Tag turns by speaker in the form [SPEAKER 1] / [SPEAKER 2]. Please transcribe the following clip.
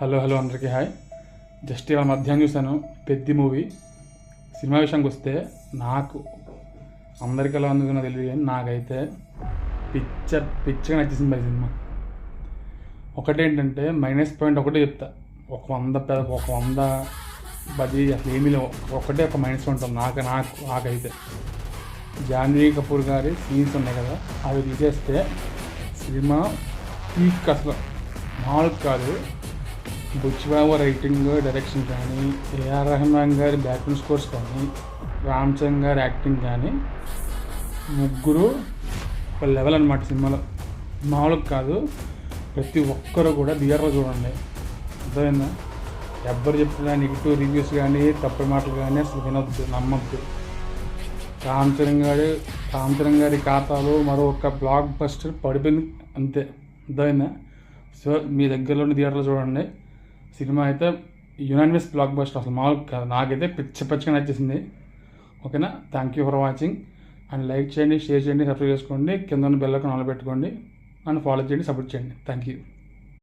[SPEAKER 1] Hello అందరికీ hi. Just ఇవాళ మధ్యాహ్నం చూశాను పెద్ద మూవీ. సినిమా విషయానికి వస్తే నాకు అందరికీ ఎలా అందుకున్నా తెలియదు, కానీ నాకైతే పిచ్చగా నచ్చేసింది సినిమా. ఒకటేంటంటే మైనస్ పాయింట్ ఒకటే చెప్తా, ఒక 100 10 అసలు ఏమీ లేవు, ఒకటే ఒక మైనస్ ఉంటుంది నాకైతే. జాన్వీ కపూర్ గారి సీన్స్ ఉన్నాయి కదా, అవి తీసేస్తే సినిమా పీక్ అసలు మామూలు కాదు. బుచ్చిబాబు రైటింగ్ డైరెక్షన్ కానీ, ఏఆర్ రెహమాన్ గారి బ్యాక్గ్రౌండ్ స్కోర్స్ కానీ, రామ్ చరణ్ గారి యాక్టింగ్ కానీ, ముగ్గురు ఒక లెవెల్ అనమాట సినిమాలో, మామూలు కాదు. ప్రతి ఒక్కరు కూడా థియేటర్లో చూడండి, అర్థమైందా? ఎవ్వరు చెప్పినా నెగిటివ్ రివ్యూస్ కానీ తప్పుడు మాటలు కానీ అసలు వినొద్దు, నమ్మొద్దు. రామ్ చరణ్ గారి ఖాతాలో మరొక బ్లాక్ బస్టర్ పడిపోయింది అంతే, అర్థమైందా? సో మీ దగ్గరలోని థియేటర్లో చూడండి. సినిమా అయితే యునానిమస్ బ్లాక్ బస్టర్, అసలు మామూలు కాదు. నాకైతే పిచ్చగా నచ్చేసింది. ఓకేనా? Thank you for watching. And like చేయండి, షేర్ చేయండి, సబ్స్క్రైబ్ చేసుకోండి, కింద ఉన్న బెల్ ఐకాన్ ఆన్ పెట్టుకోండి, నన్ను ఫాలో చేయండి, సపోర్ట్ చేయండి. Thank you.